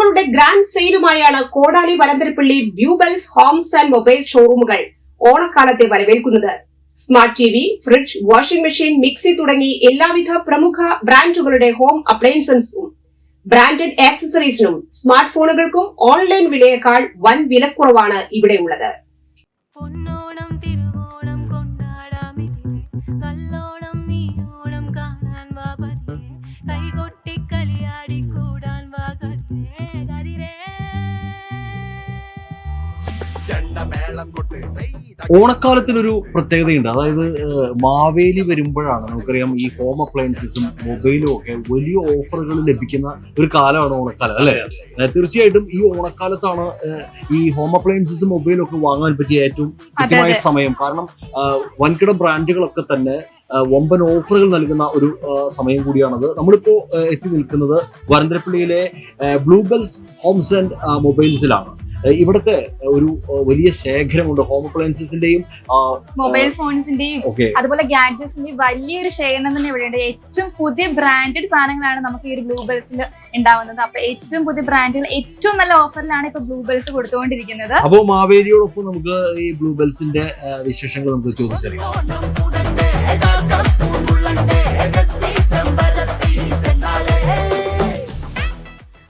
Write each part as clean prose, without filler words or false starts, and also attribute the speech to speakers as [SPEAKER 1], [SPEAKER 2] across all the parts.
[SPEAKER 1] ഓഫറുകളുടെ grand സെയിലുമായാണ് Kodaly Varantharappilly Bluebells homes and mobile ഷോറൂമുകൾ ഓണക്കാലത്തെ വരവേൽക്കുന്നത്. Smart TV, fridge, washing machine, mixie തുടങ്ങി എല്ലാവിധ പ്രമുഖ ബ്രാൻഡുകളുടെ ഹോം അപ്ലയൻസസും ബ്രാൻഡഡ് ആക്സസറീസിനും സ്മാർട്ട് ഫോണുകൾക്കും ഓൺലൈൻ വിലയേക്കാൾ വൻ വിലക്കുറവാണ് ഇവിടെയുള്ളത്.
[SPEAKER 2] ഓണക്കാലത്തിനൊരു പ്രത്യേകതയുണ്ട്. അതായത് മാവേലി വരുമ്പോഴാണ് നമുക്കറിയാം ഈ ഹോം അപ്ലയൻസസും മൊബൈലും ഒക്കെ വലിയ ഓഫറുകൾ ലഭിക്കുന്ന ഒരു കാലമാണ് ഓണക്കാലം, അല്ലെ? തീർച്ചയായിട്ടും ഈ ഓണക്കാലത്താണ് ഈ ഹോം അപ്ലയൻസസും മൊബൈലും ഒക്കെ വാങ്ങാൻ പറ്റിയ ഏറ്റവും കൃത്യമായ സമയം. കാരണം വൻകിട ബ്രാൻഡുകളൊക്കെ തന്നെ വമ്പൻ ഓഫറുകൾ നൽകുന്ന ഒരു സമയം കൂടിയാണത്. നമ്മളിപ്പോ എത്തി നിൽക്കുന്നത് വരന്തരപ്പള്ളിയിലെ ബ്ലൂബെൽസ് ഹോംസ് ആൻഡ് മൊബൈൽസിലാണ്. ഇവിടുത്തെ ഒരു വലിയ ശേഖരമുണ്ട് ഹോം അപ്ലയൻസസിന്റെയും
[SPEAKER 3] മൊബൈൽ ഫോൺസിന്റെയും അതുപോലെ ഗാഡ്ജറ്റ്സിന്റെയും വലിയൊരു ശേഖരം തന്നെ ഇവിടെയുണ്ട്. ഏറ്റവും പുതിയ ബ്രാൻഡഡ് സാധനങ്ങളാണ് നമുക്ക് ഈ ഒരു ബ്ലൂബെൽസിൽ ഉണ്ടാവുന്നത്. അപ്പൊ ഏറ്റവും പുതിയ ബ്രാൻഡുകൾ ഏറ്റവും നല്ല ഓഫറിലാണ് ഇപ്പൊ ബ്ലൂബെൽസ് കൊടുത്തുകൊണ്ടിരിക്കുന്നത്.
[SPEAKER 2] അപ്പോൾ മാവേലിയോടൊപ്പം നമുക്ക് ഈ ബ്ലൂബെൽസിന്റെ വിശേഷങ്ങൾ നമുക്ക് ചോദിച്ചറിയാം.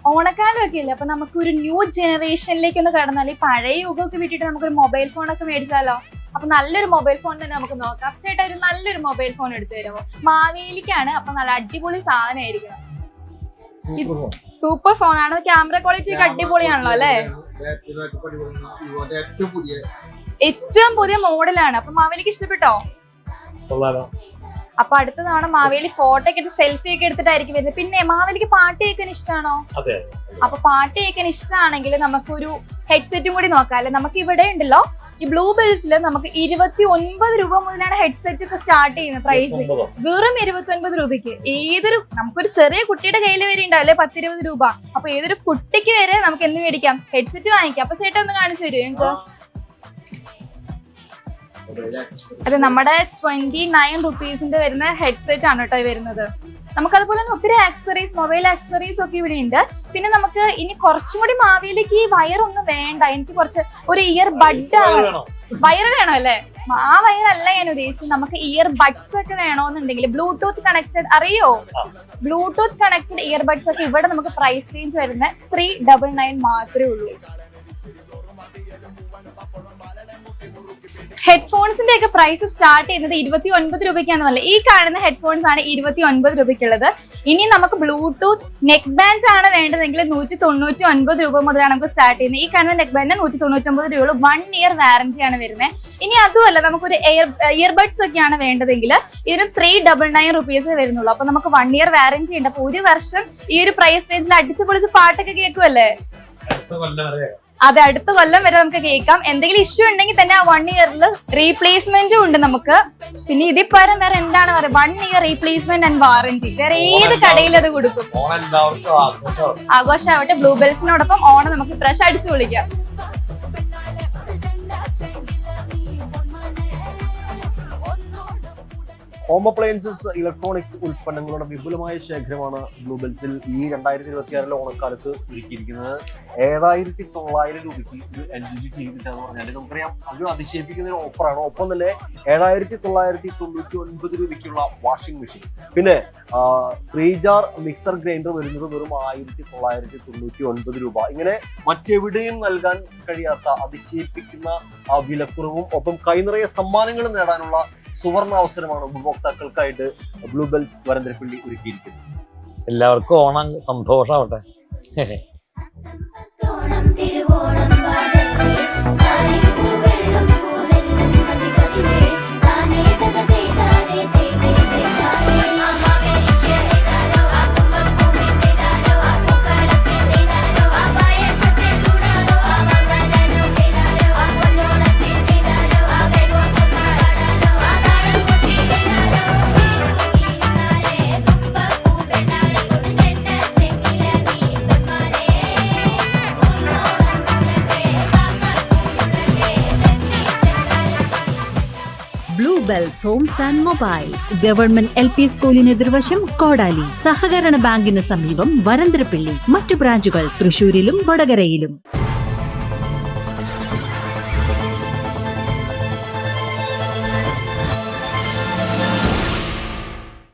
[SPEAKER 3] ഓണക്കാലമൊക്കെ ഇല്ല, അപ്പൊ നമുക്കൊരു ന്യൂ ജനറേഷനിലേക്ക് ഒന്ന് കടന്നാൽ ഈ പഴയ യുഗമൊക്കെ വിട്ടിട്ട് നമുക്കൊരു മൊബൈൽ ഫോണൊക്കെ മേടിച്ചാലോ? അപ്പൊ നല്ലൊരു മൊബൈൽ ഫോൺ തന്നെ നമുക്ക് നോക്കാം. ചേട്ടാ, ഒരു നല്ലൊരു മൊബൈൽ ഫോൺ എടുത്തു തരുമോ? മാവേലിക്കാണ്, അപ്പൊ നല്ല അടിപൊളി സാധനമായിരിക്കണം. സൂപ്പർ ഫോൺ ആണ്, ക്യാമറ ക്വാളിറ്റി ഒക്കെ അടിപൊളിയാണല്ലോ അല്ലെ? ഏറ്റവും പുതിയ മോഡലാണ്. അപ്പൊ മാവേലിക്ക് ഇഷ്ടപ്പെട്ടോ? അപ്പൊ അടുത്ത തവണ മാവേലി ഫോട്ടോ ഒക്കെ എടുത്ത് സെൽഫി ഒക്കെ എടുത്തിട്ടായിരിക്കും വരുന്നത്. പിന്നെ മാവേലിക്ക് പാട്ട് കേൾക്കാൻ ഇഷ്ടമാണോ? അപ്പൊ പാട്ട് കേൾക്കാൻ ഇഷ്ടമാണെങ്കിൽ നമുക്കൊരു ഹെഡ്സെറ്റും കൂടി നോക്കാം അല്ലെ? നമുക്ക് ഇവിടെ ഉണ്ടല്ലോ ഈ ബ്ലൂബെൽസിൽ നമുക്ക് 29 രൂപ മുതലാണ് ഹെഡ്സെറ്റ് ഒക്കെ സ്റ്റാർട്ട് ചെയ്യുന്നത്. പ്രൈസ് വെറും 29 രൂപയ്ക്ക്. നമുക്കൊരു ചെറിയ കുട്ടിയുടെ കയ്യിൽ വരെ ഉണ്ടാവില്ലേ 10-20 രൂപ. അപ്പൊ ഏതൊരു കുട്ടിക്ക് വരെ നമുക്ക് എന്ത് മേടിക്കാം? ഹെഡ്സെറ്റ് വാങ്ങിക്കാം. അപ്പൊ ചേട്ടാ ഒന്ന് കാണിച്ചു തരും നിങ്ങൾക്ക്. അത് നമ്മുടെ 29 റുപ്പീസിന്റെ വരുന്ന ഹെഡ്സെറ്റ് ആണ് കേട്ടോ വരുന്നത്. നമുക്ക് അതുപോലെ തന്നെ ഒത്തിരി ആക്സസറീസ്, മൊബൈൽ ആക്സസറീസ് ഒക്കെ ഇവിടെ ഉണ്ട്. പിന്നെ നമുക്ക് ഇനി കുറച്ചും കൂടി മാവേലിക്ക് ഈ വയറൊന്നും വേണ്ട. എനിക്ക് കുറച്ച് ഒരു ഇയർ ബഡ് വയർ വേണം അല്ലേ? ആ വയറല്ല ഞാൻ ഉദ്ദേശിച്ചത്. നമുക്ക് ഇയർ ബഡ്സ് ഒക്കെ വേണോന്നുണ്ടെങ്കിൽ ബ്ലൂടൂത്ത് കണക്റ്റഡ്, അറിയോ? ബ്ലൂടൂത്ത് കണക്റ്റഡ് ഇയർ ബഡ്സ് ഒക്കെ ഇവിടെ നമുക്ക് പ്രൈസ് റേഞ്ച് വരുന്നത് 399 മാത്രമേ ഉള്ളൂ. ഹെഡ്ഫോൺസിന്റെ ഒക്കെ പ്രൈസ് സ്റ്റാർട്ട് ചെയ്യുന്നത് 29 രൂപയ്ക്കാന്ന് പറഞ്ഞത്. ഈ കാണുന്ന ഹെഡ്ഫോൺസ് ആണ് 29 രൂപയ്ക്കുള്ളത്. ഇനി നമുക്ക് ബ്ലൂടൂത്ത് നെക്ക് ബാൻഡ് ആണ് വേണ്ടതെങ്കിൽ 199 രൂപ മുതലാണ് നമുക്ക് സ്റ്റാർട്ട് ചെയ്യുന്നത്. ഈ കാണുന്ന നെക്ക് ബാൻഡ് 199 രൂപ. 1 ഇയർ വാറന്റി ആണ് വരുന്നത്. ഇനി അതുമല്ല, നമുക്കൊരു ഇയർബഡ്സ് ഒക്കെയാണ് വേണ്ടതെങ്കിൽ ഇതിന് 399 റുപ്പീസ് വരുന്നുള്ളൂ. അപ്പൊ നമുക്ക് 1 ഇയർ വാറന്റി ഉണ്ട്. അപ്പൊ ഒരു വർഷം ഈ ഒരു പ്രൈസ് റേഞ്ചിൽ അടിച്ചു പൊളിച്ച് പാട്ടൊക്കെ കേൾക്കുമല്ലേ? അതെ, അടുത്ത കൊല്ലം വരെ നമുക്ക് കേൾക്കാം. എന്തെങ്കിലും ഇഷ്യൂ ഉണ്ടെങ്കിൽ തന്നെ ആ 1 ഇയറിൽ റീപ്ലേസ്മെന്റും ഉണ്ട് നമുക്ക്. പിന്നെ ഇതിൽ പരം വേറെ എന്താണ് പറയുക? 1 ഇയർ റീപ്ലേസ്മെന്റ് ആൻഡ് വാറന്റി. വേറെ ഏത് കടയിൽ അത് കൊടുക്കും? ആഘോഷമാവട്ടെ. ബ്ലൂബെൽസിനോടൊപ്പം ഓണം നമുക്ക് ഫ്രഷ് അടിച്ചു പൊളിക്കാം.
[SPEAKER 2] ഹോം അപ്ലയൻസസ്, ഇലക്ട്രോണിക്സ് ഉൽപ്പന്നങ്ങളുടെ വിപുലമായ ശേഖരമാണ് ബ്ലൂബെൽസിൽ ഈ 2026 ഓണക്കാലത്ത് ഒരുക്കിയിരിക്കുന്നത്. 7,900 രൂപയ്ക്ക് ഒരു LG TV കിട്ടാന്ന് പറഞ്ഞാൽ നമുക്കറിയാം അതൊരു അതിശയിപ്പിക്കുന്ന ഒരു ഓഫറാണ്. ഒപ്പം തന്നെ 7,999 രൂപയ്ക്കുള്ള വാഷിംഗ് മെഷീൻ, പിന്നെ 3 ജാർ മിക്സർ ഗ്രൈൻഡർ വരുന്നത് വെറും 1,999 രൂപ. ഇങ്ങനെ മറ്റെവിടെയും നൽകാൻ കഴിയാത്ത അതിശയിപ്പിക്കുന്ന വിലക്കുറവും ഒപ്പം കൈനിറയ സമ്മാനങ്ങളും നേടാനുള്ള സുവർണ അവസരമാണ് ഉപഭോക്താക്കൾക്കായിട്ട് ബ്ലൂബെൽസ് വരന്തരപ്പള്ളി ഒരുക്കിയിരിക്കുന്നത്.
[SPEAKER 4] എല്ലാവർക്കും ഓണം സന്തോഷാവട്ടെ.
[SPEAKER 5] Blue Bells homes and mobiles, government LP സ്കൂളിന് എതിർവശം കോടാലി, സഹകരണ ബാങ്കിന് സമീപം വരന്തരപ്പിള്ളി. മറ്റു ബ്രാഞ്ചുകൾ തൃശൂരിലും വടകരയിലും.